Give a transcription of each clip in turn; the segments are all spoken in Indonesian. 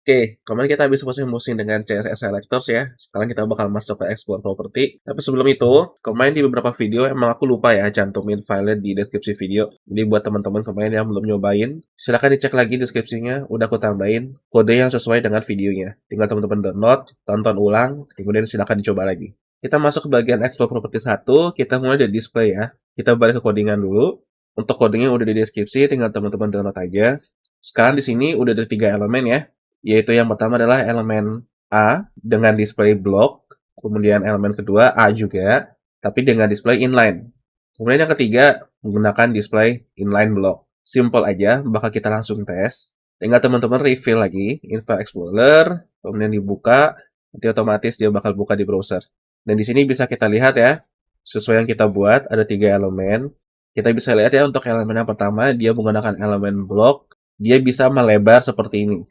Oke, kemarin kita habis pusing-pusing dengan CSS Selectors ya. Sekarang kita bakal masuk ke Explore Property. Tapi sebelum itu, kemarin di beberapa video emang aku lupa ya cantumin filenya di deskripsi video. Jadi buat teman-teman kemarin yang belum nyobain, silahkan dicek lagi deskripsinya. Udah aku tambahin kode yang sesuai dengan videonya. Tinggal teman-teman download, tonton ulang, kemudian silahkan dicoba lagi. Kita masuk ke bagian Explore Property 1, kita mulai dari display ya. Kita balik ke codingan dulu. Untuk codingnya udah di deskripsi, tinggal teman-teman download aja. Sekarang di sini udah ada 3 elemen ya, yaitu yang pertama adalah elemen A dengan display block, kemudian elemen kedua A juga, tapi dengan display inline. Kemudian yang ketiga menggunakan display inline block. Simple aja, bakal kita langsung tes. Tinggal teman-teman refill lagi, Info Explorer, kemudian dibuka, nanti otomatis dia bakal buka di browser. Dan di sini bisa kita lihat ya, sesuai yang kita buat, ada 3 elemen. Kita bisa lihat ya, untuk elemen yang pertama, dia menggunakan elemen block, dia bisa melebar seperti ini.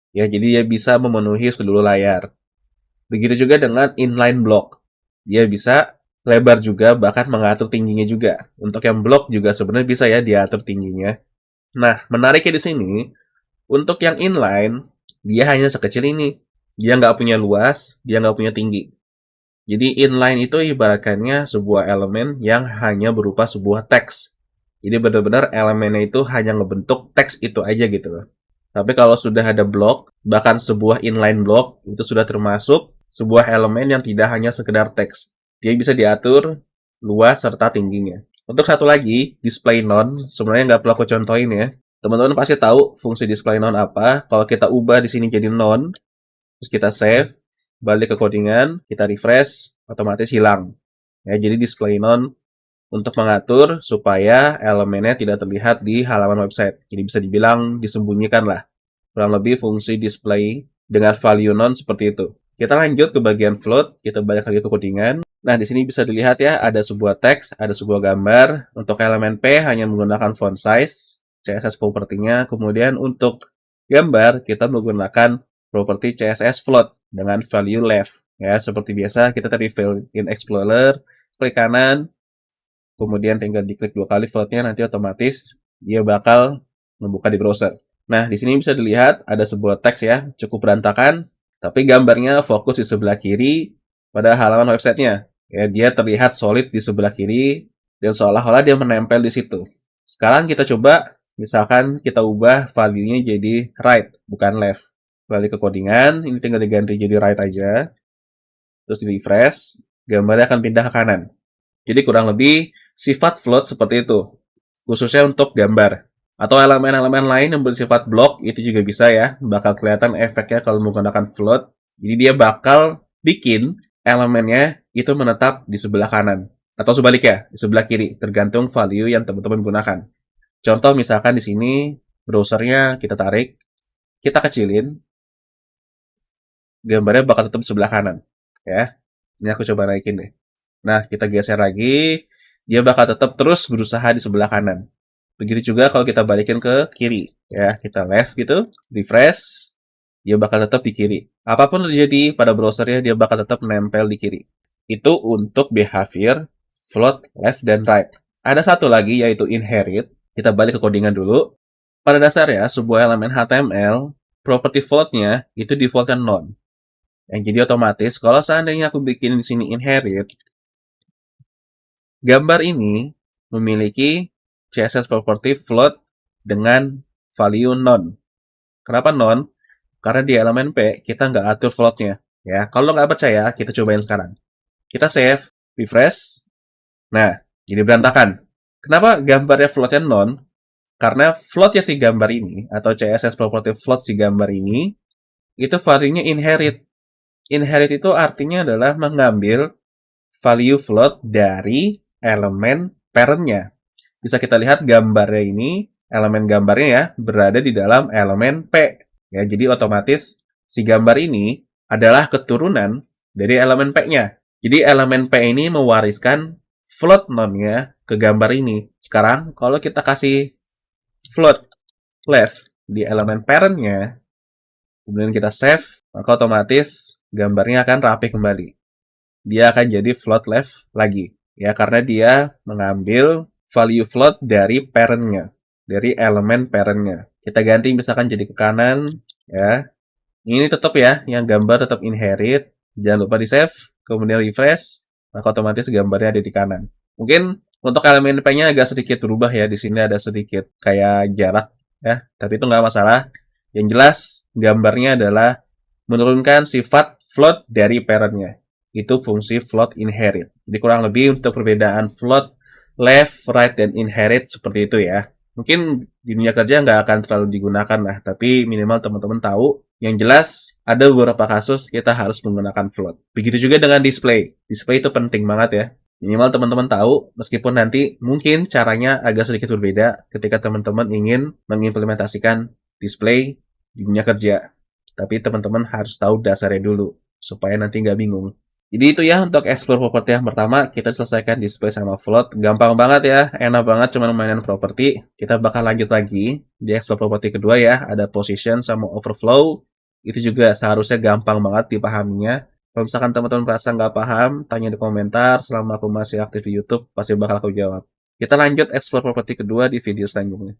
Ya, jadi dia bisa memenuhi seluruh layar. Begitu juga dengan inline block. Dia bisa lebar juga, bahkan mengatur tingginya juga. Untuk yang block juga sebenarnya bisa ya diatur tingginya. Nah, menariknya di sini, untuk yang inline, dia hanya sekecil ini. Dia nggak punya luas, dia nggak punya tinggi. Jadi inline itu ibaratkannya sebuah elemen yang hanya berupa sebuah teks. Jadi benar-benar elemennya itu hanya ngebentuk teks itu aja gitu loh. Tapi kalau sudah ada blok, bahkan sebuah inline block, itu sudah termasuk sebuah elemen yang tidak hanya sekedar teks. Dia bisa diatur luas serta tingginya. Untuk satu lagi, display none, sebenarnya nggak perlu aku contohin ya. Teman-teman pasti tahu fungsi display none apa. Kalau kita ubah di sini jadi none, terus kita save, balik ke codingan, kita refresh, otomatis hilang. Ya, jadi display none untuk mengatur supaya elemennya tidak terlihat di halaman website. Jadi bisa dibilang disembunyikan lah. Kurang lebih fungsi display dengan value none seperti itu. Kita lanjut ke bagian float, kita balik lagi ke codingan. Nah, di sini bisa dilihat ya, ada sebuah teks, ada sebuah gambar. Untuk elemen P hanya menggunakan font size, CSS property-nya. Kemudian untuk gambar, kita menggunakan property CSS float dengan value left. Ya, seperti biasa, kita tadi fill in Explorer, klik kanan, kemudian tinggal diklik 2 kali floatnya, nanti otomatis dia bakal membuka di browser. Nah, di sini bisa dilihat ada sebuah teks ya, cukup berantakan, tapi gambarnya fokus di sebelah kiri pada halaman websitenya. Ya, dia terlihat solid di sebelah kiri dan seolah-olah dia menempel di situ. Sekarang kita coba, misalkan kita ubah value-nya jadi right, bukan left. Balik ke codingan, ini tinggal diganti jadi right aja. Terus di refresh, gambarnya akan pindah ke kanan. Jadi kurang lebih sifat float seperti itu, khususnya untuk gambar. Atau elemen-elemen lain yang bersifat block, itu juga bisa ya, bakal kelihatan efeknya kalau menggunakan float. Jadi dia bakal bikin elemennya itu menetap di sebelah kanan. Atau sebaliknya, di sebelah kiri, tergantung value yang teman-teman gunakan. Contoh misalkan di sini, browsernya kita tarik, kita kecilin, gambarnya bakal tetap di sebelah kanan. Ya, ini aku coba naikin deh. Nah, kita geser lagi, dia bakal tetap terus berusaha di sebelah kanan. Begitu juga kalau kita balikin ke kiri. Ya, kita left gitu, refresh, dia bakal tetap di kiri. Apapun terjadi pada browsernya, dia bakal tetap menempel di kiri. Itu untuk behavior, float, left, dan right. Ada satu lagi, yaitu inherit. Kita balik ke codingan dulu. Pada dasarnya, sebuah elemen HTML, property float-nya itu defaultnya none. Yang jadi otomatis, kalau seandainya aku bikin di sini inherit, gambar ini memiliki CSS property float dengan value none. Kenapa none? Karena di elemen P kita nggak atur floatnya. Ya, kalau nggak percaya, kita cobain sekarang. Kita save, refresh. Nah, jadi berantakan. Kenapa gambarnya floatnya none? Karena floatnya si gambar ini, atau CSS property float si gambar ini, itu value-nya inherit. Inherit itu artinya adalah mengambil value float dari elemen parent-nya. Bisa kita lihat gambarnya ini, elemen gambarnya ya, berada di dalam elemen P. Ya, jadi otomatis si gambar ini adalah keturunan dari elemen P-nya. Jadi elemen P ini mewariskan float none-nya ke gambar ini. Sekarang, kalau kita kasih float left di elemen parent-nya, kemudian kita save, maka otomatis gambarnya akan rapi kembali. Dia akan jadi float left lagi. Ya, karena dia mengambil value float dari parent-nya, dari elemen parent-nya. Kita ganti misalkan jadi ke kanan, ya. Ini tetap ya, yang gambar tetap inherit. Jangan lupa di save, kemudian refresh, maka otomatis gambarnya ada di kanan. Mungkin untuk elemen P-nya agak sedikit berubah ya. Di sini ada sedikit kayak jarak ya, tapi itu nggak masalah. Yang jelas gambarnya adalah menurunkan sifat float dari parentnya. Itu fungsi float inherit. Jadi kurang lebih untuk perbedaan float left, right, dan inherit seperti itu ya. Mungkin di dunia kerja nggak akan terlalu digunakan lah, tapi minimal teman-teman tahu. Yang jelas, ada beberapa kasus kita harus menggunakan float. Begitu juga dengan display. Display itu penting banget ya. Minimal teman-teman tahu, meskipun nanti mungkin caranya agak sedikit berbeda ketika teman-teman ingin mengimplementasikan display di dunia kerja. Tapi teman-teman harus tahu dasarnya dulu, supaya nanti nggak bingung. Jadi itu ya untuk explore properti yang pertama, kita selesaikan display sama float. Gampang banget ya, enak banget cuma mainan properti. Kita bakal lanjut lagi di explore properti kedua ya, ada position sama overflow. Itu juga seharusnya gampang banget dipahaminya. Kalau misalkan teman-teman merasa nggak paham, tanya di komentar. Selama aku masih aktif di YouTube, pasti bakal aku jawab. Kita lanjut explore properti kedua di video selanjutnya.